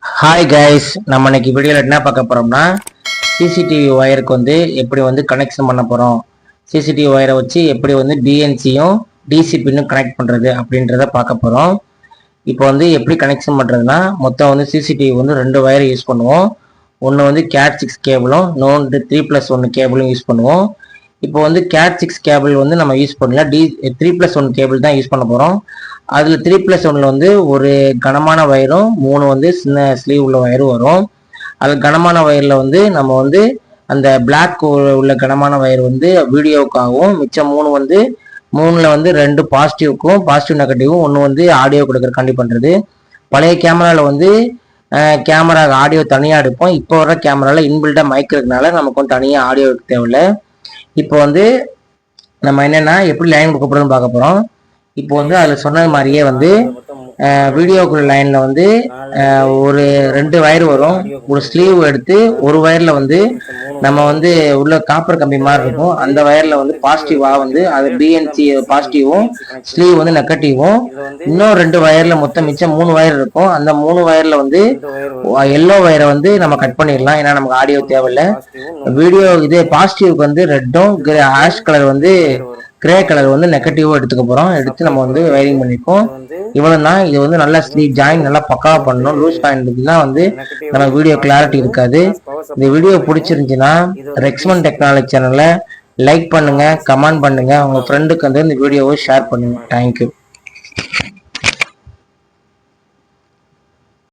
Hi guys, நம்ம இன்னைக்கு வீடியோவில் என்ன பார்க்க போகிறோம்னா சிசிடிவி ஒயருக்கு வந்து எப்படி வந்து கனெக்ஷன் பண்ண போகிறோம், சிசிடிவி ஒயரை வச்சு எப்படி வந்து பிஎன்சியும் டிசி பின்னும் கனெக்ட் பண்ணுறது அப்படின்றத பார்க்க போகிறோம். இப்போ வந்து எப்படி கனெக்ஷன் பண்ணுறதுனா, மொத்தம் வந்து சிசிடிவி வந்து 2 ஒயரை யூஸ் பண்ணுவோம். ஒன்று வந்து CAT6 கேபிளும், இன்னொன்று 3+1 கேபிளும் யூஸ் பண்ணுவோம். இப்போ வந்து CAT6 கேபிள் வந்து நம்ம யூஸ் பண்ணல, 3+1 கேபிள் தான் யூஸ் பண்ண போகிறோம். அதில் 3+1 வந்து ஒரு கனமான வயரும் 3 வந்து சின்ன ஸ்லீவ் உள்ள வயரும் வரும். அதில் கனமான வயரில் வந்து நம்ம வந்து அந்த பிளாக் உள்ள கனமான வயர் வந்து வீடியோவுக்காகவும், மிச்சம் 3 வந்து 3ல் வந்து 2 பாசிட்டிவ்க்கும் பாசிட்டிவ் நெகட்டிவும், ஒன்று வந்து ஆடியோ கொடுக்குறக்காண்டி பண்ணுறது. பழைய கேமராவில் வந்து கேமரா ஆடியோ தனியாக எடுப்போம். இப்போ வர கேமராவில் இன்பில்டாக மைக் இருக்கனால நமக்கு வந்து தனியாக ஆடியோ தேவையில்லை. இப்போ வந்து நம்ம என்னென்னா எப்படி லைன் கொடுக்க போகிறோம்னு பார்க்க போகிறோம். இப்போ வந்து அதில் சொன்னது மாதிரியே வந்து வீடியோக்குள்ள லைனில் வந்து ஒரு 2 வயர் வரும். ஒரு ஸ்லீவ் எடுத்து ஒரு வயரில் வந்து நம்ம வந்து உள்ள காப்பர் கம்பி மாதிரி இருக்கும். அந்த வயரில் வந்து பாசிட்டிவாக வந்து அது பிஎன்சி பாசிட்டிவும், ஸ்லீவ் வந்து நெகட்டிவும், இன்னும் 2 வயரில் மொத்தம் மிச்சம் 3 வயர் இருக்கும். அந்த 3 வயரில் வந்து எல்லோ வயரை வந்து நம்ம கட் பண்ணிடலாம், ஏன்னா நமக்கு ஆடியோ தேவையில்லை. வீடியோ இதே பாசிட்டிவ்க்கு வந்து ரெட்டும், ஆஷ் கலர் வந்து கிரே கலர் வந்து நெகட்டிவாக எடுத்துக்க போகிறோம். எடுத்து நம்ம வந்து வயரிங் பண்ணிப்போம். இவ்வளோ தான். இது வந்து நல்லா ஸ்லீவ் ஜாயின் நல்லா பக்காவாக பண்ணணும். லூஸ் பாயிண்ட்லாம் வந்து நம்ம வீடியோ கிளாரிட்டி இருக்காது. இந்த வீடியோ பிடிச்சிருந்துச்சுன்னா ரெக்ஸ்மன் டெக்னாலஜி சேனலை லைக் பண்ணுங்கள், கமெண்ட் பண்ணுங்கள், உங்கள் ஃப்ரெண்டுக்கு வந்து இந்த வீடியோவை ஷேர் பண்ணுங்கள். தேங்க்யூ.